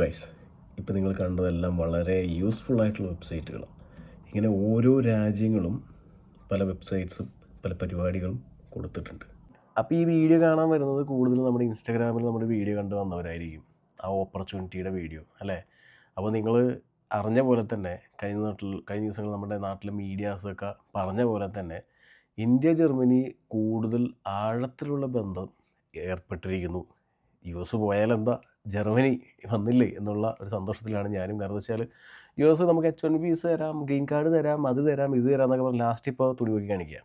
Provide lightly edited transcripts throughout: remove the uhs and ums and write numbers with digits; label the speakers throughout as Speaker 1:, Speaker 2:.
Speaker 1: Guys, ഇപ്പോൾ നിങ്ങൾ കണ്ടതെല്ലാം വളരെ യൂസ്ഫുൾ ആയിട്ടുള്ള വെബ്സൈറ്റുകളാണ്. ഇങ്ങനെ ഓരോ രാജ്യങ്ങളും പല വെബ്സൈറ്റ്സും പല പരിപാടികളും കൊടുത്തിട്ടുണ്ട്. അപ്പോൾ ഈ വീഡിയോ കാണാൻ വരുന്നത് കൂടുതലും നമ്മുടെ ഇൻസ്റ്റാഗ്രാമിൽ നമ്മുടെ വീഡിയോ കണ്ട് വന്നവരായിരിക്കും, ആ ഓപ്പർച്യൂണിറ്റിയുടെ വീഡിയോ അല്ലേ. അപ്പോൾ നിങ്ങൾ അറിഞ്ഞ പോലെ തന്നെ കഴിഞ്ഞ ദിവസങ്ങൾ നമ്മുടെ നാട്ടിലെ മീഡിയാസൊക്കെ പറഞ്ഞ പോലെ തന്നെ ഇന്ത്യ ജർമ്മനി കൂടുതൽ ആഴത്തിലുള്ള ബന്ധം ഏർപ്പെട്ടിരിക്കുന്നു. US പോയാലെന്താ, ജർമ്മനി വന്നില്ലേ എന്നുള്ള ഒരു സന്തോഷത്തിലാണ് ഞാനും. കാരണം വെച്ചാൽ US നമുക്ക് H1B വിസ തരാം, ഗ്രീൻ കാർഡ് തരാം, അത് തരാം, ഇത് തരാം എന്നൊക്കെ പറഞ്ഞ് ലാസ്റ്റ് ഇപ്പോൾ തുണി നോക്കി കാണിക്കുക.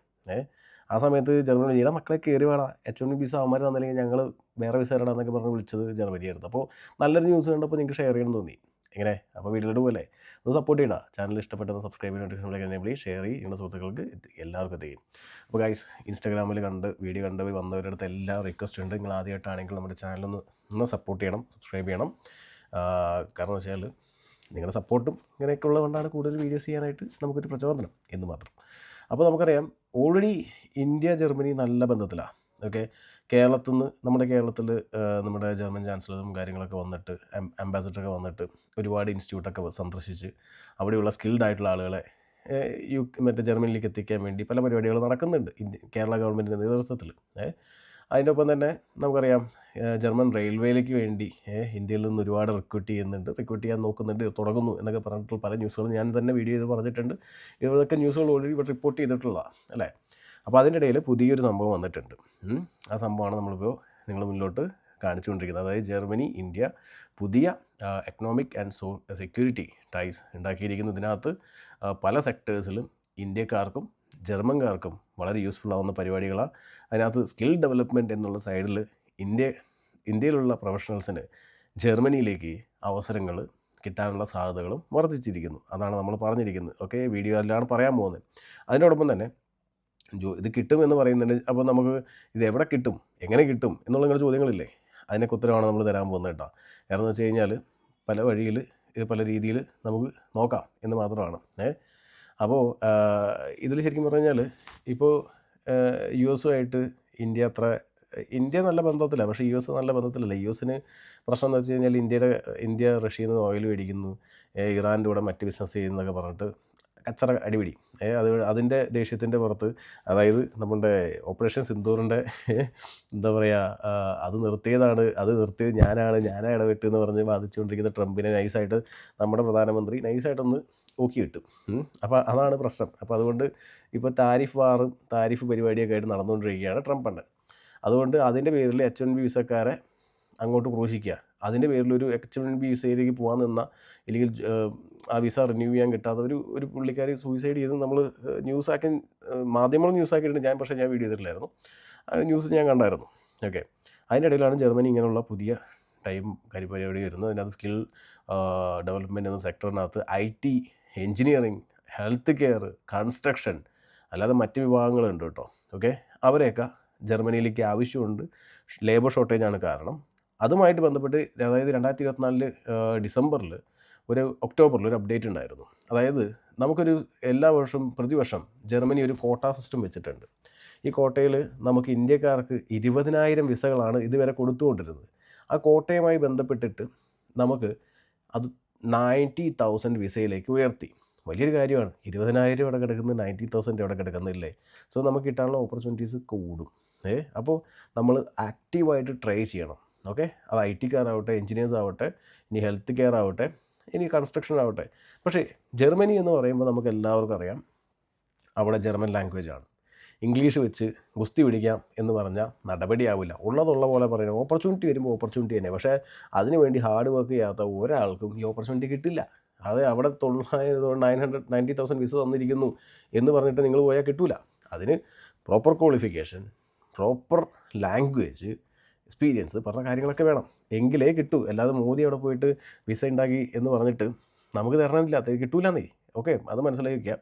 Speaker 1: ആ സമയത്ത് ജർമ്മനി ഈടെ മക്കളെ കയറി വേണം, H1B വിസ അവന്മാർ തന്നില്ലെങ്കിൽ ഞങ്ങൾ വേറെ വിസ തരണം എന്നൊക്കെ പറഞ്ഞ് വിളിച്ചത് ജർമ്മനിയായിരുന്നു. അപ്പോൾ നല്ലൊരു ന്യൂസ് കണ്ടപ്പോൾ നിങ്ങൾക്ക് ഷെയർ ചെയ്യണം തോന്നി. എങ്ങനെ അപ്പോൾ വീട്ടിലോട്ട് പോലെ ഒന്ന് സപ്പോർട്ട് ചെയ്യണം. ചാനൽ ഇഷ്ടപ്പെട്ടെന്ന് സബ്സ്ക്രൈബ് ചെയ്ത് നോട്ടിഫിക്കേഷൻ എനേബിൾ ഷെയർ ചെയ്യും, നിങ്ങളുടെ സുഹൃത്തുക്കൾക്ക് എല്ലാവർക്കും എത്തിക്കും. അപ്പോൾ ഗൈസ്, ഇൻസ്റ്റാഗ്രാമിൽ വീഡിയോ കണ്ട് വന്നവരുടെ അടുത്ത് എല്ലാ റിക്വസ്റ്റ് ഉണ്ട്. നിങ്ങൾ ആദ്യമായിട്ടാണെങ്കിൽ നമ്മുടെ ചാനലൊന്ന് സപ്പോർട്ട് ചെയ്യണം, സബ്സ്ക്രൈബ് ചെയ്യണം. കാരണം വെച്ചാൽ നിങ്ങളുടെ സപ്പോർട്ടും ഇങ്ങനെയൊക്കെ ഉള്ളതുകൊണ്ടാണ് കൂടുതൽ വീഡിയോസ് ചെയ്യാനായിട്ട് നമുക്കൊരു പ്രചോദനം എന്ന് മാത്രം. അപ്പോൾ നമുക്കറിയാം, ഓൾറെഡി ഇന്ത്യ ജർമ്മനി നല്ല ബന്ധത്തിലാണ്. ഓക്കെ, നമ്മുടെ കേരളത്തിൽ നമ്മുടെ ജർമ്മൻ ചാൻസലറും കാര്യങ്ങളൊക്കെ വന്നിട്ട് അംബാസഡറൊക്കെ വന്നിട്ട് ഒരുപാട് ഇൻസ്റ്റിറ്റ്യൂട്ടൊക്കെ സന്ദർശിച്ച് അവിടെയുള്ള സ്കിൽഡ് ആയിട്ടുള്ള ആളുകളെ ജർമ്മനിയിലേക്ക് എത്തിക്കാൻ വേണ്ടി പല പരിപാടികൾ നടക്കുന്നുണ്ട് കേരള ഗവൺമെൻറ്റിൻ്റെ നേതൃത്വത്തിൽ. അതിൻ്റെ ഒപ്പം തന്നെ നമുക്കറിയാം, ജർമ്മൻ റെയിൽവേയിലേക്ക് വേണ്ടി ഇന്ത്യയിൽ നിന്ന് ഒരുപാട് റിക്രൂട്ട് ചെയ്യാൻ നോക്കുന്നുണ്ട്, തുടങ്ങുന്നു എന്നൊക്കെ പറഞ്ഞിട്ടുള്ള പല ന്യൂസുകളും ഞാൻ തന്നെ വീഡിയോ ചെയ്ത് പറഞ്ഞിട്ടുണ്ട്. ഇതൊക്കെ ന്യൂസുകൾ ഓൾറെഡി ഇവിടെ റിപ്പോർട്ട് ചെയ്തിട്ടുള്ളതാണ് അല്ലേ. അപ്പോൾ അതിൻ്റെ ഇടയിൽ പുതിയൊരു സംഭവം വന്നിട്ടുണ്ട്. ആ സംഭവമാണ് നമ്മളിപ്പോൾ നിങ്ങൾ മുന്നിലോട്ട് കാണിച്ചുകൊണ്ടിരിക്കുന്നത്. അതായത് ജർമ്മനി ഇന്ത്യ പുതിയ എക്കണോമിക് ആൻഡ് സെക്യൂരിറ്റി ടൈസ് ഉണ്ടാക്കിയിരിക്കുന്നു. ഇതിനകത്ത് പല സെക്ടേഴ്സിലും ഇന്ത്യക്കാർക്കും ജർമ്മൻകാർക്കും വളരെ യൂസ്ഫുൾ ആവുന്ന പരിപാടികളാണ്. അതിനകത്ത് സ്കിൽ ഡെവലപ്മെൻറ്റ് എന്നുള്ള സൈഡിൽ ഇന്ത്യയിലുള്ള പ്രൊഫഷണൽസിന് ജർമ്മനിയിലേക്ക് അവസരങ്ങൾ കിട്ടാനുള്ള സാധ്യതകളും വർദ്ധിച്ചിരിക്കുന്നു. അതാണ് നമ്മൾ പറഞ്ഞിരിക്കുന്നത്. ഓക്കെ, വീഡിയോ അതിലാണ് പറയാൻ പോകുന്നത്. അതിനോടൊപ്പം തന്നെ ഇത് കിട്ടുമെന്ന് പറയുന്നുണ്ട്. അപ്പോൾ നമുക്ക് ഇത് എവിടെ കിട്ടും, എങ്ങനെ കിട്ടും എന്നുള്ള നിങ്ങളുടെ ചോദ്യങ്ങളില്ലേ, അതിനൊക്കെ ഉത്തരവാണ് നമ്മൾ തരാൻ പോകുന്നത് കേട്ടോ. കാരണം എന്ന് വെച്ച് കഴിഞ്ഞാൽ പല വഴിയിൽ പല രീതിയിൽ നമുക്ക് നോക്കാം എന്ന് മാത്രമാണ്. അപ്പോൾ ഇതിൽ ശരിക്കും പറഞ്ഞു കഴിഞ്ഞാൽ ഇപ്പോൾ US ഇന്ത്യ നല്ല ബന്ധത്തിലാണ്, പക്ഷേ US നല്ല ബന്ധത്തിലല്ല. US പ്രശ്നം എന്ന് വെച്ച് കഴിഞ്ഞാൽ ഇന്ത്യ റഷ്യയിൽ നിന്ന് ഓയിൽ മേടിക്കുന്നു, ഇറാൻ്റെ കൂടെ മറ്റ് ബിസിനസ് ചെയ്യുന്നതൊക്കെ പറഞ്ഞിട്ട് കച്ചറ അടിപിടി. അതിൻ്റെ ദേഷ്യത്തിൻ്റെ പുറത്ത്, അതായത് നമ്മുടെ ഓപ്പറേഷൻ സിന്ദൂറിൻ്റെ എന്താ പറയുക, അത് നിർത്തിയത് ഞാനാണ് ഇടപെട്ട് എന്ന് പറഞ്ഞ് ബാധിച്ചുകൊണ്ടിരിക്കുന്ന ട്രംപിനെ നൈസായിട്ട് നമ്മുടെ പ്രധാനമന്ത്രി നൈസായിട്ടൊന്ന് ഊക്കിയിട്ടു. അപ്പോൾ അതാണ് പ്രശ്നം. അപ്പോൾ അതുകൊണ്ട് ഇപ്പോൾ താരിഫ് പരിപാടിയൊക്കെ ആയിട്ട് നടന്നുകൊണ്ടിരിക്കുകയാണ് ട്രംപ് അണ്ണൻ. അതുകൊണ്ട് അതിൻ്റെ പേരിൽ H1B വിസക്കാരെ അങ്ങോട്ട് ക്രൂശിക്കുക. അതിൻ്റെ പേരിൽ ഒരു H1B വിസയിലേക്ക് പോകാൻ നിന്ന, ഇല്ലെങ്കിൽ ആ വിസ റിന്യൂ ചെയ്യാൻ കിട്ടാത്ത ഒരു പുള്ളിക്കാരി സൂയിസൈഡ് ചെയ്ത് നമ്മൾ മാധ്യമങ്ങൾ ന്യൂസാക്കിയിട്ടുണ്ട്. പക്ഷേ ഞാൻ വീഡിയോ ചെയ്തിട്ടില്ലായിരുന്നു. ന്യൂസ് ഞാൻ കണ്ടായിരുന്നു. ഓക്കെ, അതിൻ്റെ ഇടയിലാണ് ജർമ്മനി ഇങ്ങനെയുള്ള പുതിയ പരിപാടി വരുന്നത്. അതിനകത്ത് സ്കിൽ ഡെവലപ്മെൻറ്റ് എന്ന സെക്ടറിനകത്ത് IT, engineering, health care, construction, അല്ലാതെ മറ്റ് വിഭാഗങ്ങളുണ്ട് കേട്ടോ. ഓക്കെ, അവരെയൊക്കെ ജർമ്മനിയിലേക്ക് ആവശ്യമുണ്ട്. ലേബർ ഷോർട്ടേജാണ് കാരണം. അതുമായിട്ട് ബന്ധപ്പെട്ട് അതായത് 2024 ഒക്ടോബറിൽ ഒരു അപ്ഡേറ്റ് ഉണ്ടായിരുന്നു. അതായത് എല്ലാ വർഷവും പ്രതിവർഷം ജർമ്മനി ഒരു കോട്ട സിസ്റ്റം വെച്ചിട്ടുണ്ട്. ഈ കോട്ടയിൽ നമുക്ക് ഇന്ത്യക്കാർക്ക് 20,000 വിസകളാണ് ഇതുവരെ കൊടുത്തുകൊണ്ടിരുന്നത്. ആ കോട്ടയുമായി ബന്ധപ്പെട്ടിട്ട് നമുക്ക് അത് 90,000 വിസയിലേക്ക് ഉയർത്തി. വലിയൊരു കാര്യമാണ്. 20,000 ഇവിടെ കിടക്കുന്നത്, 90,000 ഇവിടെ കിടക്കുന്നില്ലേ. സോ നമുക്ക് കിട്ടാനുള്ള ഓപ്പർച്യൂണിറ്റീസ് കൂടും. അപ്പോൾ നമ്മൾ ആക്റ്റീവായിട്ട് ട്രൈ ചെയ്യണം. ഓക്കെ, അത് IT-കാരാവട്ടെ, എൻജിനീയേഴ്സ് ആവട്ടെ, ഇനി ഹെൽത്ത് കെയർ ആവട്ടെ, ഇനി കൺസ്ട്രക്ഷൻ ആവട്ടെ. പക്ഷേ ജർമ്മനി എന്ന് പറയുമ്പോൾ നമുക്ക് എല്ലാവർക്കും അറിയാം, അവിടെ ജർമ്മൻ ലാംഗ്വേജാണ്. ഇംഗ്ലീഷ് വെച്ച് ഗുസ്തി പിടിക്കാം എന്ന് പറഞ്ഞാൽ നടപടിയാവില്ല. ഉള്ളതുള്ള പോലെ പറയുന്നത്, ഓപ്പർച്യൂണിറ്റി വരുമ്പോൾ ഓപ്പർച്യൂണിറ്റി തന്നെ. പക്ഷേ അതിനുവേണ്ടി ഹാർഡ് വർക്ക് ചെയ്യാത്ത ഒരാൾക്കും ഈ ഓപ്പർച്യൂണിറ്റി കിട്ടില്ല. അത് അവിടെ 90,000 വിസ തന്നിരിക്കുന്നു എന്ന് പറഞ്ഞിട്ട് നിങ്ങൾ പോയാൽ കിട്ടില്ല. അതിന് proper qualification, proper language, experience പറഞ്ഞ കാര്യങ്ങളൊക്കെ വേണം, എങ്കിലേ കിട്ടൂ. അല്ലാതെ മോദി അവിടെ പോയിട്ട് വിസ ഉണ്ടാക്കി എന്ന് പറഞ്ഞിട്ട് നമുക്ക് തരണമെന്നില്ല, അത് കിട്ടൂലെന്നേ. ഓക്കെ, അത് മനസ്സിലാക്കി വയ്ക്കുക.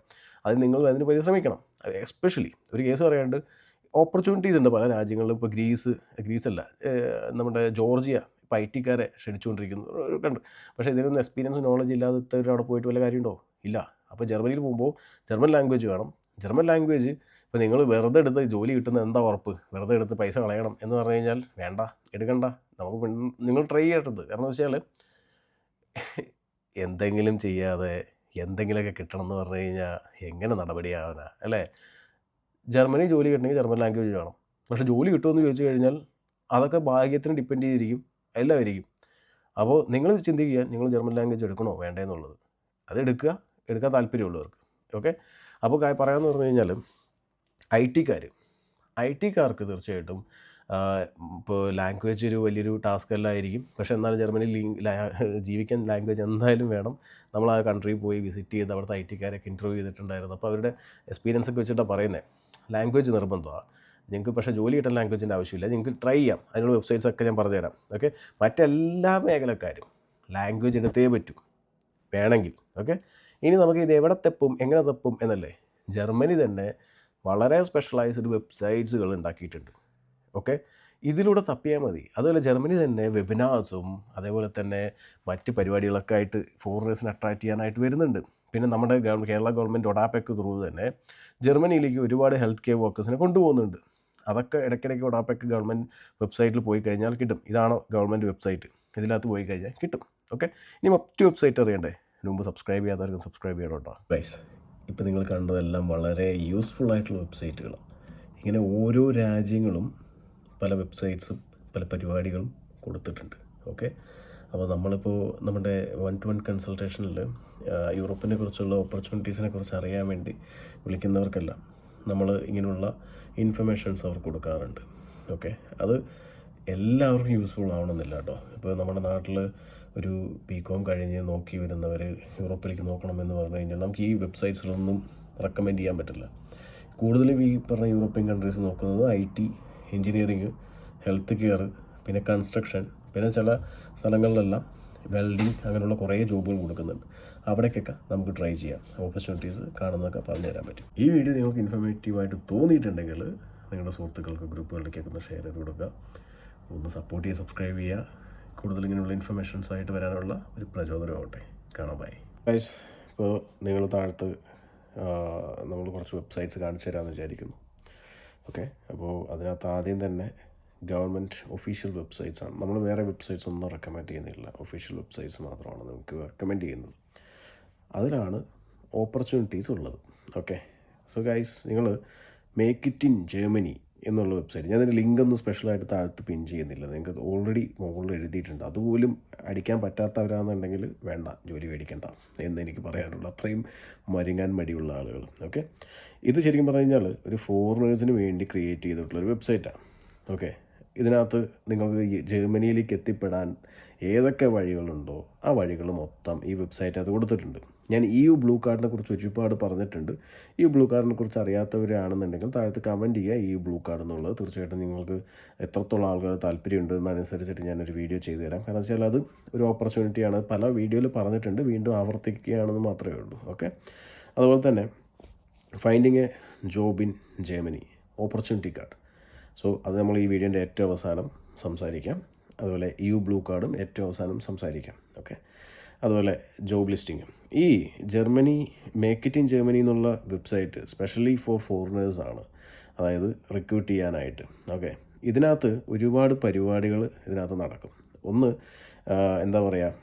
Speaker 1: അത് നിങ്ങൾ അതിന് പരിശ്രമിക്കണം. എസ്പെഷ്യലി ഒരു കേസ് പറയാണ്ട് ഓപ്പർച്യൂണിറ്റീസ് ഉണ്ട് പല രാജ്യങ്ങളിലും. ഇപ്പോൾ ഗ്രീസല്ല, നമ്മുടെ ജോർജിയ ഇപ്പോൾ IT-കാരെ ക്ഷണിച്ചുകൊണ്ടിരിക്കുന്നു കണ്ട്. പക്ഷേ ഇതിനൊന്നും എക്സ്പീരിയൻസ് നോളജ് ഇല്ലാത്തവർ അവിടെ പോയിട്ട് വല്ല കാര്യമുണ്ടോ? ഇല്ല. അപ്പോൾ ജർമ്മനിയിൽ പോകുമ്പോൾ ജർമ്മൻ ലാംഗ്വേജ് വേണം. ജർമ്മൻ ലാംഗ്വേജ് ഇപ്പോൾ നിങ്ങൾ വെറുതെ എടുത്ത് ജോലി കിട്ടുന്ന എന്താ ഉറപ്പ്? വെറുതെ എടുത്ത് പൈസ കളയണം എന്ന് പറഞ്ഞു കഴിഞ്ഞാൽ വേണ്ട, എടുക്കണ്ട. നിങ്ങൾ ട്രൈ ചെയ്യരുത്. കാരണം എന്ന് വെച്ചാൽ എന്തെങ്കിലും ചെയ്യാതെ എന്തെങ്കിലുമൊക്കെ കിട്ടണം എന്ന് പറഞ്ഞു കഴിഞ്ഞാൽ എങ്ങനെ നടപടിയാവാനാ അല്ലേ? ജർമ്മനി ജോലി കിട്ടണമെങ്കിൽ ജർമ്മൻ ലാംഗ്വേജ് വേണം. പക്ഷേ ജോലി കിട്ടുമെന്ന് ചോദിച്ചു കഴിഞ്ഞാൽ അതൊക്കെ ഭാഗ്യത്തിന് ഡിപ്പെൻഡ് ചെയ്തിരിക്കും, എല്ലാം ഇരിക്കും. അപ്പോൾ നിങ്ങൾ ചിന്തിക്കുക, നിങ്ങൾ ജർമ്മൻ ലാംഗ്വേജ് എടുക്കണോ വേണ്ടേ എന്നുള്ളത്. അത് എടുക്കാൻ താല്പര്യമുള്ളവർക്ക്. ഓക്കെ. അപ്പോൾ പറയാമെന്ന് പറഞ്ഞു കഴിഞ്ഞാൽ ഐ ടിക്കാർക്ക് തീർച്ചയായിട്ടും ഇപ്പോൾ ലാംഗ്വേജ് ഒരു വലിയൊരു ടാസ്ക് അല്ലായിരിക്കും. പക്ഷേ എന്നാലും ജർമ്മനിയിൽ ജീവിക്കാൻ ലാംഗ്വേജ് എന്തായാലും വേണം. നമ്മൾ ആ കൺട്രി പോയി വിസിറ്റ് ചെയ്ത് അവിടുത്തെ ഐ ടിക്കാരൊക്കെ ഇൻ്റർവ്യൂ ചെയ്തിട്ടുണ്ടായിരുന്നു. അപ്പോൾ അവരുടെ എക്സ്പീരിയൻസ് ഒക്കെ വെച്ചിട്ടാണ് പറയുന്നത്. ലാംഗ്വേജ് നിർബന്ധമാണ് നിങ്ങൾക്ക്. പക്ഷേ ജോലി കിട്ടാൻ ലാംഗ്വേജിൻ്റെ ആവശ്യമില്ല, നിങ്ങൾക്ക് ട്രൈ ചെയ്യാം. അതിനുള്ള വെബ്സൈറ്റ്സ് ഒക്കെ ഞാൻ പറഞ്ഞുതരാം. ഓക്കെ. മറ്റെല്ലാ മേഖലക്കാരും ലാംഗ്വേജ് എടുത്തേ പറ്റൂ വേണമെങ്കിൽ. ഓക്കെ. ഇനി നമുക്ക് ഇത് എവിടെ തപ്പും എങ്ങനെ തപ്പും എന്നല്ലേ. ജർമ്മനി തന്നെ വളരെ സ്പെഷ്യലൈസ്ഡ് വെബ്സൈറ്റ്സുകൾ ഉണ്ടാക്കിയിട്ടുണ്ട്. ഓക്കെ. ഇതിലൂടെ തപ്പിയാൽ മതി. അതുപോലെ ജർമ്മനി തന്നെ വെബിനാർസും അതേപോലെ തന്നെ മറ്റ് പരിപാടികളൊക്കെ ആയിട്ട് ഫോറിനേഴ്സിനെ അട്രാക്റ്റ് ചെയ്യാനായിട്ട് വരുന്നുണ്ട്. പിന്നെ നമ്മുടെ കേരള ഗവൺമെൻറ് ഒഡാപെക്ക് ത്രൂ തന്നെ ജർമ്മനിയിലേക്ക് ഒരുപാട് ഹെൽത്ത് കെയർ വർക്കേഴ്സിനെ കൊണ്ടുപോകുന്നുണ്ട്. അതൊക്കെ ഇടയ്ക്കിടയ്ക്ക് ഒഡാപെക്ക് ഗവൺമെൻറ് വെബ്സൈറ്റിൽ പോയി കഴിഞ്ഞാൽ കിട്ടും. ഇതാണോ ഗവൺമെൻറ് വെബ്സൈറ്റ്, ഇതിനകത്ത് പോയി കഴിഞ്ഞാൽ കിട്ടും. ഓക്കെ. ഇനി മറ്റു വെബ്സൈറ്റ് അറിയണ്ടേ? മുമ്പ് സബ്സ്ക്രൈബ് ചെയ്യാത്തവർക്ക് സബ്സ്ക്രൈബ് ചെയ്യണം കേട്ടോ ഗൈസ്. ഇപ്പോൾ നിങ്ങൾ കണ്ടതെല്ലാം വളരെ യൂസ്ഫുൾ ആയിട്ടുള്ള വെബ്സൈറ്റുകളാണ്. ഇങ്ങനെ ഓരോ രാജ്യങ്ങളും പല വെബ്സൈറ്റ്സും പല പരിപാടികളും കൊടുത്തിട്ടുണ്ട്. ഓക്കെ. അപ്പോൾ നമ്മളിപ്പോൾ നമ്മുടെ 1-to-1 കൺസൾട്ടേഷനിൽ യൂറോപ്പിനെ കുറിച്ചുള്ള ഓപ്പർച്യൂണിറ്റീസിനെ കുറിച്ച് അറിയാൻ വേണ്ടി വിളിക്കുന്നവർക്കെല്ലാം നമ്മൾ ഇങ്ങനെയുള്ള ഇൻഫർമേഷൻസ് അവർക്ക് കൊടുക്കാറുണ്ട്. ഓക്കെ. അത് എല്ലാവർക്കും യൂസ്ഫുൾ ആവണമെന്നില്ല കേട്ടോ. ഇപ്പോൾ നമ്മുടെ നാട്ടിൽ ഒരു BCom കഴിഞ്ഞ് നോക്കി വരുന്നവർ യൂറോപ്പിലേക്ക് നോക്കണമെന്ന് പറഞ്ഞു കഴിഞ്ഞാൽ നമുക്ക് ഈ വെബ്സൈറ്റ്സിലൊന്നും റെക്കമെൻഡ് ചെയ്യാൻ പറ്റില്ല. കൂടുതലും ഈ പറഞ്ഞ യൂറോപ്യൻ കൺട്രീസ് നോക്കുന്നത് IT, എൻജിനീയറിങ്, ഹെൽത്ത് കെയർ, പിന്നെ കൺസ്ട്രക്ഷൻ, പിന്നെ ചില സ്ഥലങ്ങളിലെല്ലാം വെൽഡിങ്, അങ്ങനെയുള്ള കുറേ ജോബുകൾ കൊടുക്കുന്നുണ്ട്. അവിടേക്കൊക്കെ നമുക്ക് ട്രൈ ചെയ്യാം. ഓപ്പർച്യൂണിറ്റീസ് കാണുന്നതൊക്കെ പറഞ്ഞു തരാൻ പറ്റും. ഈ വീഡിയോ നിങ്ങൾക്ക് ഇൻഫോർമേറ്റീവായിട്ട് തോന്നിയിട്ടുണ്ടെങ്കിൽ നിങ്ങളുടെ സുഹൃത്തുക്കൾക്ക് ഗ്രൂപ്പുകളിലേക്കൊക്കെ ഒന്ന് ഷെയർ ചെയ്ത് കൊടുക്കുക. ഒന്ന് സപ്പോർട്ട് ചെയ്യുക, സബ്സ്ക്രൈബ് ചെയ്യുക. കൂടുതൽ ഇങ്ങനെയുള്ള ഇൻഫർമേഷൻസ് ആയിട്ട് വരാനുള്ള ഒരു പ്രചോദനമാവട്ടെ. കാണാം. Bye guys. ഇപ്പോൾ നിങ്ങൾ താഴത്ത് നമ്മൾ കുറച്ച് വെബ്സൈറ്റ്സ് കാണിച്ചു തരാമെന്ന് വിചാരിക്കുന്നു. ഓക്കെ. അപ്പോൾ അതിനകത്ത് ആദ്യം തന്നെ ഗവൺമെൻറ് ഒഫീഷ്യൽ വെബ്സൈറ്റ്സാണ്. നമ്മൾ വേറെ വെബ്സൈറ്റ്സ് ഒന്നും റെക്കമെൻഡ് ചെയ്യുന്നില്ല, ഒഫീഷ്യൽ വെബ്സൈറ്റ്സ് മാത്രമാണ് നമുക്ക് റെക്കമെൻഡ് ചെയ്യുന്നത്. അതിലാണ് ഓപ്പർച്യൂണിറ്റീസ് ഉള്ളത്. ഓക്കെ. സോ ഗൈസ്, നിങ്ങൾ മേക്ക് ഇറ്റ് ഇൻ ജർമ്മനി എന്നുള്ള വെബ്സൈറ്റ്, ഞാനതിൻ്റെ ലിങ്കൊന്നും സ്പെഷ്യലായിട്ട് താഴത്ത് പിൻ ചെയ്യുന്നില്ല. നിങ്ങൾക്ക് ഓൾറെഡി മുകളിൽ എഴുതിയിട്ടുണ്ട്. അതുപോലും അടിക്കാൻ പറ്റാത്തവരാണെന്നുണ്ടെങ്കിൽ വേണ്ട, ജോലി മേടിക്കണ്ട എന്ന് എനിക്ക് പറയാനുള്ളൂ. അത്രയും മരുങ്ങാൻ മടിയുള്ള ആളുകൾ. ഓക്കെ. ഇത് ശരിക്കും പറഞ്ഞു കഴിഞ്ഞാൽ ഒരു ഫോറിനേഴ്സിന് വേണ്ടി ക്രിയേറ്റ് ചെയ്തിട്ടുള്ളൊരു വെബ്സൈറ്റാണ്. ഓക്കെ. ഇതിനകത്ത് നിങ്ങൾക്ക് ജർമ്മനിയിലേക്ക് എത്തിപ്പെടാൻ ഏതൊക്കെ വഴികളുണ്ടോ ആ വഴികൾ മൊത്തം ഈ വെബ്സൈറ്റിനകത്ത് കൊടുത്തിട്ടുണ്ട്. ഞാൻ EU ബ്ലൂ കാർഡിനെ കുറിച്ച് ഒരുപാട് പറഞ്ഞിട്ടുണ്ട്. EU ബ്ലൂ കാർഡിനെ കുറിച്ച് അറിയാത്തവരാണെന്നുണ്ടെങ്കിൽ താഴത്ത് കമൻറ്റ് ചെയ്യുക EU ബ്ലൂ കാർഡ് എന്നുള്ളത്. തീർച്ചയായിട്ടും നിങ്ങൾക്ക് എത്രത്തോളം ആൾക്കാർ താല്പര്യമുണ്ട് എന്നനുസരിച്ചിട്ട് ഞാനൊരു വീഡിയോ ചെയ്തു തരാം. കാരണം വെച്ചാൽ അത് ഒരു ഓപ്പർച്യൂണിറ്റിയാണ്. പല വീഡിയോയിൽ പറഞ്ഞിട്ടുണ്ട്, വീണ്ടും ആവർത്തിക്കുകയാണെന്ന് മാത്രമേ ഉള്ളൂ. ഓക്കെ. അതുപോലെ തന്നെ finding A job in Germany opportunity card. So അത് നമ്മൾ ഈ വീഡിയോൻ്റെ ഏറ്റവും അവസാനം സംസാരിക്കാം. അതുപോലെ EU ബ്ലൂ കാർഡും ഏറ്റവും അവസാനം സംസാരിക്കാം. ഓക്കെ. അതുപോലെ ജോബ് ലിസ്റ്റിങ്ങും. ഈ Germany make it in Germany എന്നുള്ള വെബ്സൈറ്റ് സ്പെഷ്യലി ഫോർ ഫോറിനേഴ്സാണ്, അതായത് റിക്രൂട്ട് ചെയ്യാനായിട്ട്. ഓക്കെ. ഇതിനകത്ത് ഒരുപാട് പരിപാടികൾ ഇതിനകത്ത് നടക്കും. ഒന്ന് എന്താ പറയുക,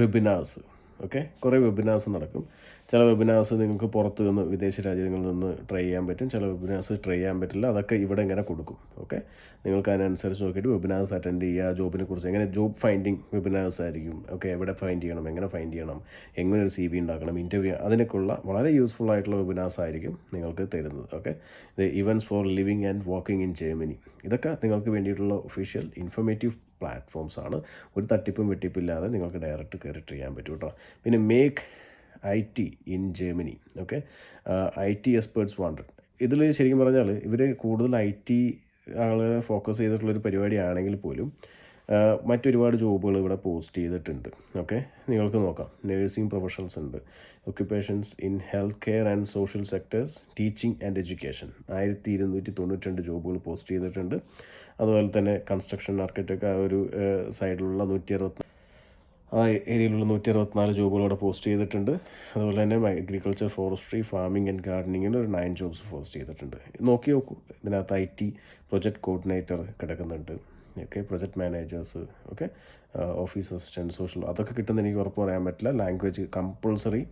Speaker 1: വെബിനാർസ്. ഓക്കെ. കുറേ വെബിനാർസ് നടക്കും. ചില വെബിനാർസ് നിങ്ങൾക്ക് പുറത്ത് നിന്ന് വിദേശ രാജ്യങ്ങളിൽ നിന്ന് ട്രൈ ചെയ്യാൻ പറ്റും, ചില വെബിനാർസ് ട്രൈ ചെയ്യാൻ പറ്റില്ല. അതൊക്കെ ഇവിടെ ഇങ്ങനെ കൊടുക്കും. ഓക്കെ. നിങ്ങൾക്ക് അതിനനുസരിച്ച് നോക്കിയിട്ട് വെബിനാർസ് അറ്റൻഡ് ചെയ്യുക. ജോബിനെ കുറിച്ച് എങ്ങനെ ജോബ് ഫൈൻഡിങ് വെബിനാർസ് ആയിരിക്കും. ഓക്കെ. എവിടെ ഫൈൻഡ് ചെയ്യണം, എങ്ങനെ ഫൈൻഡ് ചെയ്യണം, എങ്ങനെ ഒരു CV ഉണ്ടാക്കണം, ഇൻ്റർവ്യൂ, അതിനൊക്കെയുള്ള വളരെ യൂസ്ഫുൾ ആയിട്ടുള്ള വെബിനാർസ് ആയിരിക്കും നിങ്ങൾക്ക് തരുന്നത്. ഓക്കെ. ഇത് events four living and working in Germany, ഇതൊക്കെ നിങ്ങൾക്ക് വേണ്ടിയിട്ടുള്ള ഒഫീഷ്യൽ ഇൻഫോർമേറ്റീവ് പ്ലാറ്റ്ഫോംസ് ആണ്. ഒരു തട്ടിപ്പും വെട്ടിപ്പില്ലാതെ നിങ്ങൾക്ക് ഡയറക്റ്റ് കയറിയിട്ട് ചെയ്യാൻ പറ്റും കേട്ടോ. പിന്നെ make IT in Germany. Okay. IT experts wanted. ഇതിൽ ശരിക്കും പറഞ്ഞാൽ ഇവർ കൂടുതൽ IT ആളുകളെ ഫോക്കസ് ചെയ്തിട്ടുള്ളൊരു പരിപാടിയാണെങ്കിൽ പോലും മറ്റൊരുപാട് ജോബുകൾ ഇവിടെ പോസ്റ്റ് ചെയ്തിട്ടുണ്ട്. ഓക്കെ. നിങ്ങൾക്ക് നോക്കാം. നേഴ്സിംഗ് പ്രൊഫഷണൽസ് ഉണ്ട്, occupations in health care and social sectors, teaching and education 1292 ജോബുകൾ പോസ്റ്റ് ചെയ്തിട്ടുണ്ട്. അതുപോലെ തന്നെ കൺസ്ട്രക്ഷൻ ആർക്കിടെക്റ്റ് ആ ഒരു സൈഡിലുള്ള 164 ആ ഏരിയയിലുള്ള 164 ജോബുകളോടെ പോസ്റ്റ് ചെയ്തിട്ടുണ്ട്. അതുപോലെ തന്നെ അഗ്രികൾച്ചർ, ഫോറസ്ട്രി, ഫാമിംഗ് ആൻഡ് ഗാർഡനിങ്ങിന് ഒരു 9 ജോബ്സ് പോസ്റ്റ് ചെയ്തിട്ടുണ്ട്. നോക്കൂ. ഇതിനകത്ത് IT പ്രൊജക്റ്റ് കോർഡിനേറ്റർ കിടക്കുന്നുണ്ട്. Okay. Project managers. Okay. Office assistant, social, അതൊക്കെ കിട്ടുന്ന എനിക്ക് ഉറപ്പ് പറയാൻ പറ്റില്ല. ലാംഗ്വേജ് കമ്പൾസറി,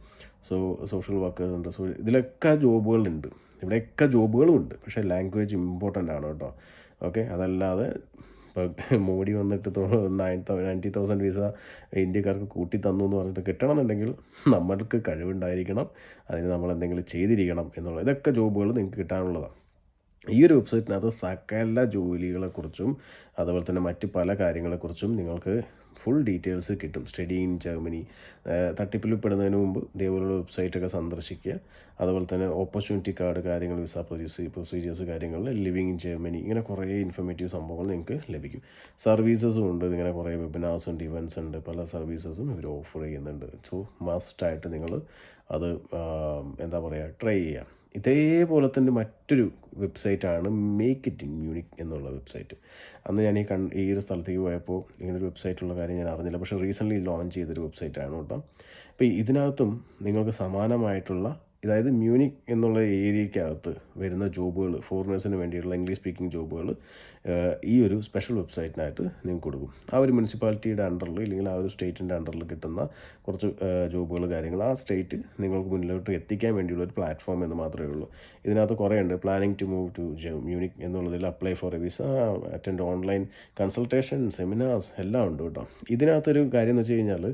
Speaker 1: സോഷ്യൽ വർക്കേഴ്സ് ഉണ്ട്. ഇതിലൊക്കെ ജോബുകളുണ്ട്, ഇവിടെയൊക്കെ ജോബുകളും ഉണ്ട്. പക്ഷേ ലാംഗ്വേജ് ഇമ്പോർട്ടൻ്റ് ആണ് കേട്ടോ. ഓക്കെ, അതല്ലാതെ ഇപ്പോൾ മോഡി വന്നിട്ട് 90,000 വിസ ഇന്ത്യക്കാർക്ക് കൂട്ടി തന്നു എന്ന് പറഞ്ഞിട്ട് കിട്ടണമെന്നുണ്ടെങ്കിൽ നമ്മൾക്ക് കഴിവുണ്ടായിരിക്കണം, അതിന് നമ്മൾ എന്തെങ്കിലും ചെയ്തിരിക്കണം എന്നുള്ളത്. ഇതൊക്കെ ജോബുകൾ നിങ്ങൾക്ക് കിട്ടാനുള്ളതാണ്. ഈ ഒരു വെബ്സൈറ്റിനകത്ത് സകല ജോലികളെക്കുറിച്ചും അതുപോലെ തന്നെ മറ്റ് പല കാര്യങ്ങളെക്കുറിച്ചും നിങ്ങൾക്ക് ഫുൾ ഡീറ്റെയിൽസ് കിട്ടും. സ്റ്റഡി ഇൻ ജർമ്മനി, തട്ടിപ്പിൽ പെടുന്നതിന് മുമ്പ് ഇതേപോലുള്ള വെബ്സൈറ്റൊക്കെ സന്ദർശിക്കുക. അതുപോലെ തന്നെ ഓപ്പർച്യൂണിറ്റി കാർഡ് കാര്യങ്ങൾ, വിസ പ്രൊസീജിയേഴ്സ് കാര്യങ്ങൾ, ലിവിങ് ഇൻ ജർമ്മനി, ഇങ്ങനെ കുറേ ഇൻഫർമേറ്റീവ് സംഭവങ്ങൾ നിങ്ങൾക്ക് ലഭിക്കും. സർവീസസും ഉണ്ട്, ഇങ്ങനെ കുറേ വെബിനാർസ് ഉണ്ട്, ഇവൻറ്റ്സ് ഉണ്ട്, പല സർവീസസും ഇവർ ഓഫർ ചെയ്യുന്നുണ്ട്. സോ മസ്റ്റായിട്ട് നിങ്ങൾ അത് എന്താ പറയുക, ട്രൈ ചെയ്യുക. ഇതേപോലെ തന്നെ മറ്റൊരു വെബ്സൈറ്റാണ് മേക്ക് ഇറ്റ് ഇൻ മ്യൂണിക് എന്നുള്ള വെബ്സൈറ്റ്. അന്ന് ഞാൻ ഈ ഒരു സ്ഥലത്തേക്ക് പോയപ്പോൾ ഇങ്ങനൊരു വെബ്സൈറ്റുള്ള കാര്യം ഞാൻ അറിഞ്ഞില്ല. പക്ഷേ റീസെൻ്റ്ലി ലോഞ്ച് ചെയ്തൊരു വെബ്സൈറ്റാണ് കേട്ടോ. അപ്പോൾ ഇതിനകത്തും നിങ്ങൾക്ക് സമാനമായിട്ടുള്ള, അതായത് മ്യൂണിക് എന്നുള്ള ഏരിയയ്ക്കകത്ത് വരുന്ന ജോബുകൾ, ഫോറിനേഴ്സിന് വേണ്ടിയിട്ടുള്ള ഇംഗ്ലീഷ് സ്പീക്കിംഗ് ജോബുകൾ ഈ ഒരു സ്പെഷ്യൽ വെബ്സൈറ്റിനായിട്ട് നിങ്ങൾക്ക് കൊടുക്കും. ആ ഒരു മുനിസിപ്പാലിറ്റിയുടെ അണ്ടറിൽ ഇല്ലെങ്കിൽ ആ ഒരു സ്റ്റേറ്റിൻ്റെ അണ്ടറിൽ കിട്ടുന്ന കുറച്ച് ജോബുകൾ കാര്യങ്ങൾ ആ സ്റ്റേറ്റ് നിങ്ങൾക്ക് മുന്നിലോട്ട് എത്തിക്കാൻ വേണ്ടിയുള്ള ഒരു പ്ലാറ്റ്ഫോം എന്ന് മാത്രമേ ഉള്ളൂ. ഇതിനകത്ത് കുറേ ഉണ്ട്. Planning to move to Munich എന്നുള്ളതിൽ apply for a visa, attend online consultation, seminars എല്ലാം ഉണ്ട് കേട്ടോ. ഇതിനകത്തൊരു കാര്യം എന്ന് വെച്ച് കഴിഞ്ഞാൽ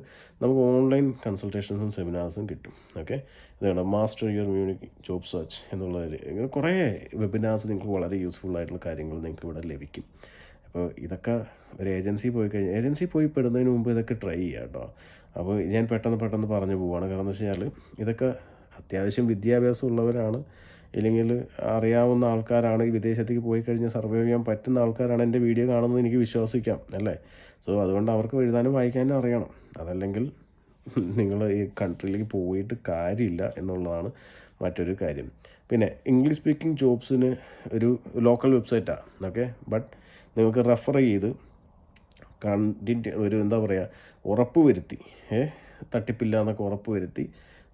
Speaker 1: നമുക്ക് ഓൺലൈൻ കൺസൾട്ടേഷൻസും സെമിനാർസും കിട്ടും. ഓക്കെ, ഇതാണ് master your Munich job search എന്നുള്ളതിൽ ഇങ്ങനെ കുറേ വെബിനാർസ് നിങ്ങൾക്ക് വളരെ യൂസ്ഫുൾ ആയിട്ടുള്ള കാര്യങ്ങൾ നിങ്ങൾക്ക് ഇവിടെ ലഭിക്കും. അപ്പോൾ ഇതൊക്കെ ഒരു ഏജൻസി പോയി പെടുന്നതിന് മുമ്പ് ഇതൊക്കെ ട്രൈ ചെയ്യുക കേട്ടോ. അപ്പോൾ ഞാൻ പെട്ടെന്ന് പറഞ്ഞു പോവുകയാണ്. കാരണം എന്ന് വെച്ച് കഴിഞ്ഞാൽ ഇതൊക്കെ അത്യാവശ്യം വിദ്യാഭ്യാസം ഉള്ളവരാണ്, ഇല്ലെങ്കിൽ അറിയാവുന്ന ആൾക്കാരാണ്, ഈ വിദേശത്തേക്ക് പോയി കഴിഞ്ഞാൽ സർവൈവ് ചെയ്യാൻ പറ്റുന്ന ആൾക്കാരാണ് എൻ്റെ വീഡിയോ കാണുന്നത് എനിക്ക് വിശ്വസിക്കാം അല്ലേ. സോ അതുകൊണ്ട് അവർക്ക് എഴുതാനും വായിക്കാനും അറിയണം. അതല്ലെങ്കിൽ നിങ്ങൾ ഈ കൺട്രിയിലേക്ക് പോയിട്ട് കാര്യമില്ല എന്നുള്ളതാണ് മറ്റൊരു കാര്യം. പിന്നെ ഇംഗ്ലീഷ് സ്പീക്കിംഗ് ജോബ്സിന് ഒരു ലോക്കൽ വെബ്സൈറ്റാണ്. ഓക്കെ, ബട്ട് നിങ്ങൾക്ക് റെഫർ ചെയ്ത് ഒരു എന്താ പറയുക, ഉറപ്പ് വരുത്തി, തട്ടിപ്പില്ല എന്നൊക്കെ ഉറപ്പ് വരുത്തി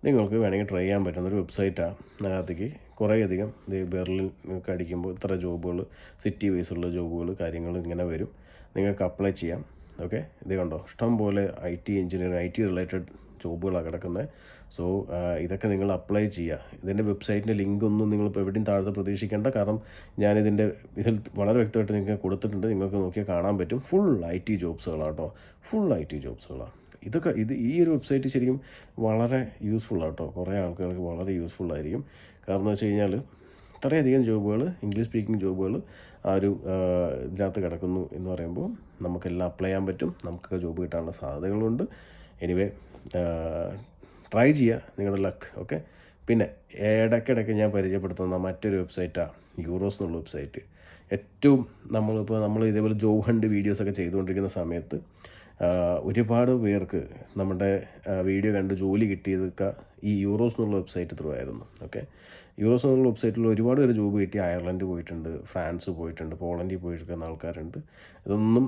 Speaker 1: നിങ്ങൾക്ക് വേണമെങ്കിൽ ട്രൈ ചെയ്യാൻ പറ്റുന്നൊരു വെബ്സൈറ്റാണ്. അതിനകത്തേക്ക് കുറേയധികം ബെർലിൻ ഒക്കെ അടിക്കുമ്പോൾ ഇത്ര ജോബുകൾ, സിറ്റി വൈസുള്ള ജോബുകൾ കാര്യങ്ങൾ ഇങ്ങനെ വരും. നിങ്ങൾക്ക് അപ്ലൈ ചെയ്യാം. ഓക്കെ, ഇത് കണ്ടോ, ഇഷ്ടം പോലെ IT എഞ്ചിനീയറിംഗ്, IT റിലേറ്റഡ് ജോബുകളാണ് കിടക്കുന്നത്. സോ ഇതൊക്കെ നിങ്ങൾ അപ്ലൈ ചെയ്യുക. ഇതിൻ്റെ വെബ്സൈറ്റിൻ്റെ ലിങ്ക് ഒന്നും നിങ്ങളിപ്പോൾ എവിടെയും താഴത്തെ പ്രതീക്ഷിക്കേണ്ട. കാരണം ഇതിൽ വളരെ വ്യക്തമായിട്ട് നിങ്ങൾക്ക് കൊടുത്തിട്ടുണ്ട്, നിങ്ങൾക്ക് നോക്കിയാൽ കാണാൻ പറ്റും. ഫുൾ IT ജോബ്സുകളാണ് കേട്ടോ, ഫുൾ IT ജോബ്സുകളാണ്. ഈ ഒരു വെബ്സൈറ്റ് ശരിക്കും വളരെ യൂസ്ഫുള്ളാണ് കേട്ടോ. കുറേ ആൾക്കാർക്ക് വളരെ യൂസ്ഫുള്ളായിരിക്കും. കാരണം എന്ന് വെച്ച് കഴിഞ്ഞാൽ ഇത്രയധികം ജോബുകൾ, ഇംഗ്ലീഷ് സ്പീക്കിംഗ് ജോബുകൾ ആ ഒരു ഇതിനകത്ത് കിടക്കുന്നു എന്ന് പറയുമ്പോൾ നമുക്കെല്ലാം അപ്ലൈ ചെയ്യാൻ പറ്റും. നമുക്ക് ജോബ് കിട്ടാനുള്ള സാധ്യതകളുണ്ട്. എനിവേ ട്രൈ ചെയ്യുക, നിങ്ങളുടെ ലക്ക്. ഓക്കെ, പിന്നെ ഇടയ്ക്കിടയ്ക്ക് ഞാൻ പരിചയപ്പെടുത്തുന്ന മറ്റൊരു വെബ്സൈറ്റാണ് യൂറോസ് എന്നുള്ള വെബ്സൈറ്റ്. നമ്മൾ ഇതേപോലെ ജോബ് ഹണ്ട് വീഡിയോസൊക്കെ ചെയ്തുകൊണ്ടിരിക്കുന്ന സമയത്ത് ഒരുപാട് പേർക്ക് നമ്മുടെ വീഡിയോ കണ്ട് ജോലി കിട്ടിയതൊക്കെ ഈ യൂറോസ് എന്നുള്ള വെബ്സൈറ്റ് ത്രൂ ആയിരുന്നു. ഓക്കെ, യൂറോസ് എന്നുള്ള വെബ്സൈറ്റിൽ ഒരുപാട് പേര് ജോബ് കിട്ടി. അയർലൻഡ് പോയിട്ടുണ്ട്, ഫ്രാൻസ് പോയിട്ടുണ്ട്, പോളണ്ടിൽ പോയിരിക്കുന്ന ആൾക്കാരുണ്ട്. ഇതൊന്നും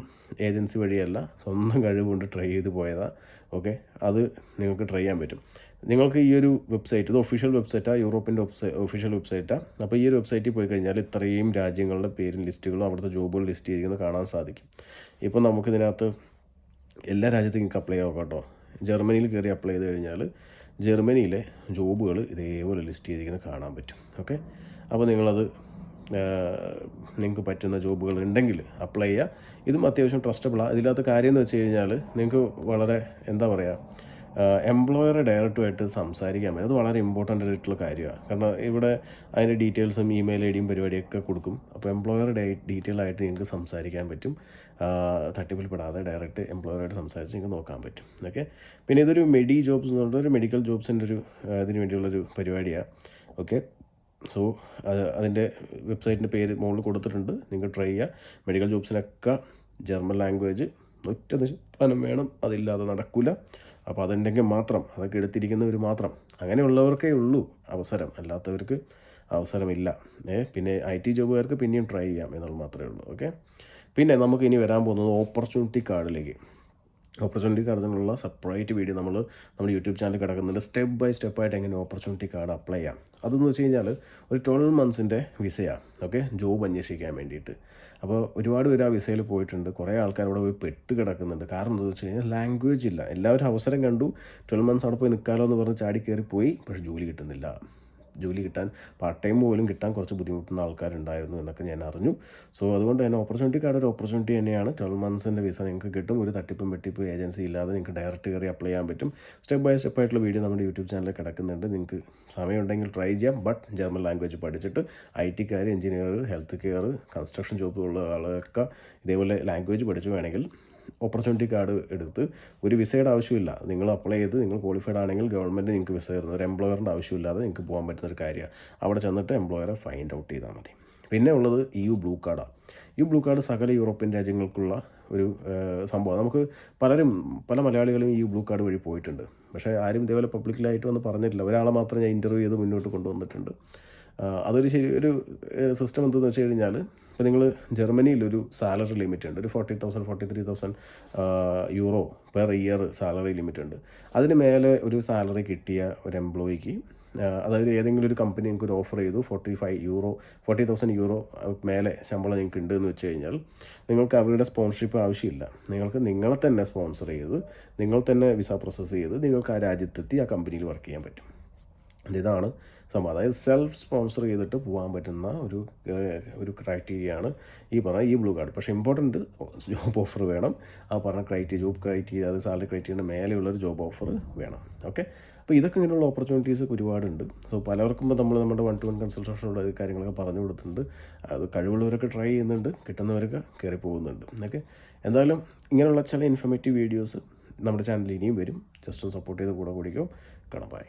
Speaker 1: ഏജൻസി വഴിയല്ല, സ്വന്തം കഴിവുകൊണ്ട് ട്രൈ ചെയ്ത് പോയതാണ്. ഓക്കെ, അത് നിങ്ങൾക്ക് ട്രൈ ചെയ്യാൻ പറ്റും. നിങ്ങൾക്ക് ഈ ഒരു വെബ്സൈറ്റ്, ഇത് ഒഫീഷ്യൽ വെബ്സൈറ്റാണ്, യൂറോപ്പിൻ്റെ ഒഫീഷ്യൽ വെബ്സൈറ്റാണ്. അപ്പോൾ ഈ ഒരു വെബ്സൈറ്റിൽ പോയി കഴിഞ്ഞാൽ ഇത്രയും രാജ്യങ്ങളുടെ പേരും ലിസ്റ്റുകളും അവിടുത്തെ ജോബുകൾ ലിസ്റ്റ് ചെയ്തിരിക്കുന്നത് കാണാൻ സാധിക്കും. ഇപ്പോൾ നമുക്കിതിനകത്ത് എല്ലാ രാജ്യത്തേക്കും അപ്ലൈ ചെയ്യാം കേട്ടോ. ജർമ്മനിയിൽ കയറി അപ്ലൈ ചെയ്ത് കഴിഞ്ഞാൽ ജർമ്മനിയിലെ ജോബുകൾ ഇതേപോലെ ലിസ്റ്റ് ചെയ്തിരിക്കുന്നത് കാണാൻ പറ്റും. ഓക്കെ, അപ്പോൾ നിങ്ങൾക്ക് പറ്റുന്ന ജോബുകൾ ഉണ്ടെങ്കിൽ അപ്ലൈ ചെയ്യുക. ഇതും അത്യാവശ്യം ട്രസ്റ്റബിളാണ്. ഇതിനകത്ത് കാര്യം എന്ന് വെച്ച് കഴിഞ്ഞാൽ നിങ്ങൾക്ക് വളരെ എന്താ പറയുക, എംപ്ലോയറെ ഡയറക്റ്റുമായിട്ട് സംസാരിക്കാൻ പറ്റും. അത് വളരെ ഇമ്പോർട്ടൻ്റ് ആയിട്ടുള്ള കാര്യമാണ്. കാരണം ഇവിടെ അതിൻ്റെ ഡീറ്റെയിൽസും ഇമെയിൽ ഐഡിയും പരിപാടിയൊക്കെ കൊടുക്കും. അപ്പോൾ എംപ്ലോയർ ഡീറ്റെയിൽ ആയിട്ട് നിങ്ങൾക്ക് സംസാരിക്കാൻ പറ്റും. തട്ടിപ്പിൽ പെടാതെ ഡയറക്റ്റ് എംപ്ലോയറായിട്ട് സംസാരിച്ച് നിങ്ങൾക്ക് നോക്കാൻ പറ്റും. ഓക്കെ, പിന്നെ ഇതൊരു ജോബ്സ് എന്ന് പറഞ്ഞിട്ട് ഒരു മെഡിക്കൽ ജോബ്സിൻ്റെ ഇതിന് വേണ്ടിയുള്ളൊരു പരിപാടിയാണ്. ഓക്കെ, സോ അതിൻ്റെ വെബ്സൈറ്റിൻ്റെ പേര് മുകളിൽ കൊടുത്തിട്ടുണ്ട്, നിങ്ങൾ ട്രൈ ചെയ്യുക. മെഡിക്കൽ ജോബ്സിനൊക്കെ ജർമ്മൻ ലാംഗ്വേജ് 100% വേണം, അതില്ലാതെ നടക്കില്ല. അപ്പോൾ അതുണ്ടെങ്കിൽ മാത്രം, അതൊക്കെ എടുത്തിരിക്കുന്നവർ മാത്രം, അങ്ങനെയുള്ളവർക്കേ ഉള്ളൂ അവസരം, അല്ലാത്തവർക്ക് അവസരമില്ല. പിന്നെ IT ജോബുകാർക്ക് പിന്നെയും ട്രൈ ചെയ്യാം എന്നുള്ളത് മാത്രമേ ഉള്ളൂ. ഓക്കെ, പിന്നെ നമുക്ക് ഇനി വരാൻ പോകുന്നത് ഓപ്പർച്യൂണിറ്റി കാർഡിലേക്ക്. ഓപ്പർച്യൂണിറ്റി കാർഡിനുള്ള സെപ്പറേറ്റ് വീഡിയോ നമ്മുടെ യൂട്യൂബ് ചാനൽ കിടക്കുന്നുണ്ട്. സ്റ്റെപ്പ് ബൈ സ്റ്റെപ്പായിട്ട് എങ്ങനെ ഓപ്പർച്യൂണിറ്റി കാർഡ് അപ്ലൈ ചെയ്യാം. അതെന്ന് വെച്ച് കഴിഞ്ഞാൽ ഒരു 12 മന്ത്സിൻ്റെ വിസയാണ്. ഓക്കെ, ജോബ് അന്വേഷിക്കാൻ വേണ്ടിയിട്ട്. അപ്പോൾ ഒരുപാട് പേര് ആ വിസയിൽ പോയിട്ടുണ്ട്. കുറേ ആൾക്കാർ അവിടെ പോയി പെട്ട് കിടക്കുന്നുണ്ട്. കാരണം എന്താണെന്ന് വെച്ച് കഴിഞ്ഞാൽ ലാംഗ്വേജ് ഇല്ല. എല്ലാവരും അവസരം കണ്ടു, 12 മന്ത്സ് അവിടെ പോയി നിൽക്കാമല്ലോ എന്ന് പറഞ്ഞ് ചാടി കയറി പോയി. പക്ഷേ ജോലി കിട്ടുന്നില്ല. ജോലി കിട്ടാൻ പാർട്ട് ടൈം പോലും കിട്ടാൻ കുറച്ച് ബുദ്ധിമുട്ടുന്ന ആൾക്കാരുണ്ടായിരുന്നു എന്നൊക്കെ ഞാൻ അറിഞ്ഞു. സോ അതുകൊണ്ട് തന്നെ ഓപ്പർച്യൂണിറ്റി കാർഡ് ഒരു ഓപ്പർച്യൂണിറ്റി തന്നെയാണ്. 12 മന്ത്സിൻ്റെ വിസ നിങ്ങൾക്ക് കിട്ടും. ഒരു തട്ടിപ്പും വെട്ടിപ്പും ഏജൻസി ഇല്ലാതെ നിങ്ങൾക്ക് ഡയറക്റ്റ് കയറി അപ്ലൈ ചെയ്യാൻ പറ്റും. സ്റ്റെപ്പ് ബൈ സ്റ്റെപ്പ് ആയിട്ടുള്ള വീഡിയോ നമ്മുടെ യൂട്യൂബ് ചാനലിൽ കിടക്കുന്നുണ്ട്. നിങ്ങൾക്ക് സമയമുണ്ടെങ്കിൽ ട്രൈ ചെയ്യാം. ബട്ട് ജർമ്മൻ ലാംഗ്വേജ് പഠിച്ചിട്ട് IT-കാർ, എഞ്ചിനീയർ, ഹെൽത്ത് കെയർ, കൺസ്ട്രക്ഷൻ ജോബുള്ള ആളുകളൊക്കെ ഇതേപോലെ ലാംഗ്വേജ് പഠിച്ചു വേണമെങ്കിൽ ഓപ്പർച്യൂണിറ്റി കാർഡ് എടുത്ത് ഒരു വിസയുടെ ആവശ്യമില്ല. നിങ്ങൾ അപ്ലൈ ചെയ്ത് നിങ്ങൾ ക്വാളിഫൈഡ് ആണെങ്കിൽ ഗവൺമെൻറ് നിങ്ങൾക്ക് വിസ തരുന്നത്. ഒരു എംപ്ലോയറിൻ്റെ ആവശ്യമില്ലാതെ നിങ്ങൾക്ക് പോകാൻ പറ്റുന്നൊരു കാര്യമാണ്. അവിടെ ചെന്നിട്ട് എംപ്ലോയറെ ഫൈൻഡ് ഔട്ട് ചെയ്താൽ മതി. പിന്നെ ഉള്ളത് EU ബ്ലൂ കാർഡാണ്. EU ബ്ലൂ കാർഡ് സകല യൂറോപ്യൻ രാജ്യങ്ങൾക്കുള്ള ഒരു സംഭവം. നമുക്ക് പല മലയാളികളും EU ബ്ലൂ കാർഡ് വഴി പോയിട്ടുണ്ട്. പക്ഷേ ആരും ഇതേപോലെ പബ്ലിക്കിലായിട്ട് വന്ന് പറഞ്ഞിട്ടില്ല. ഒരാളെ മാത്രം ഞാൻ ഇൻ്റർവ്യൂ ചെയ്ത് മുന്നോട്ട് കൊണ്ടുവന്നിട്ടുണ്ട്. അതൊരു ഒരു സിസ്റ്റം എന്തെന്ന് വെച്ച് കഴിഞ്ഞാൽ, ഇപ്പോൾ നിങ്ങൾ ജർമ്മനിയിലൊരു സാലറി ലിമിറ്റ് ഉണ്ട്. ഒരു 40,000 43,000 euro per year salary limit ഉണ്ട്. അതിന് മേലെ ഒരു സാലറി കിട്ടിയ ഒരു എംപ്ലോയിക്ക്, അതായത് ഏതെങ്കിലും ഒരു കമ്പനി നിങ്ങൾക്ക് ഒരു ഓഫർ ചെയ്തു 40,000 യൂറോ മേലെ ശമ്പളം നിങ്ങൾക്ക് ഉണ്ടെന്ന് വെച്ച് കഴിഞ്ഞാൽ നിങ്ങൾക്ക് അവരുടെ സ്പോൺസർഷിപ്പ് ആവശ്യമില്ല. നിങ്ങൾക്ക് നിങ്ങളെ തന്നെ സ്പോൺസർ ചെയ്ത് നിങ്ങൾ തന്നെ വിസ പ്രോസസ്സ് ചെയ്ത് നിങ്ങൾക്ക് ആ രാജ്യത്തെത്തി ആ കമ്പനിയിൽ വർക്ക് ചെയ്യാൻ പറ്റും. ഇതാണ് സംഭവം. അതായത് സെൽഫ് സ്പോൺസർ ചെയ്തിട്ട് പോകാൻ പറ്റുന്ന ഒരു ക്രൈറ്റീരിയയാണ് ഈ ബ്ലൂ കാർഡ്. പക്ഷേ ഇമ്പോർട്ടൻറ്റ് ജോബ് ഓഫർ വേണം. ആ പറഞ്ഞ ജോബ് ക്രൈറ്റീരിയ, അത് സാലറി ക്രൈറ്റീരിയയുടെ മേലെയുള്ളൊരു ജോബ് ഓഫർ വേണം. ഓക്കെ, അപ്പോൾ ഇതൊക്കെ ഇങ്ങനെയുള്ള ഓപ്പർച്യൂണിറ്റീസ് ഒരുപാടുണ്ട്. സോ പലർക്കും നമ്മുടെ 1-to-1 കൺസൾട്ടേഷനുള്ള കാര്യങ്ങളൊക്കെ പറഞ്ഞു കൊടുത്തിട്ടുണ്ട്. അത് കഴിവുള്ളവരൊക്കെ ട്രൈ ചെയ്യുന്നുണ്ട്, കിട്ടുന്നവരൊക്കെ കയറി പോകുന്നുണ്ട്. ഓക്കെ, എന്തായാലും ഇങ്ങനെയുള്ള ചില ഇൻഫർമേറ്റീവ് വീഡിയോസ് നമ്മുടെ ചാനലിൽ ഇനിയും വരും. ജസ്റ്റ് ഒന്ന് സപ്പോർട്ട് ചെയ്ത് കൂടെ കൂടിക്കും. കാണാം. ബൈ.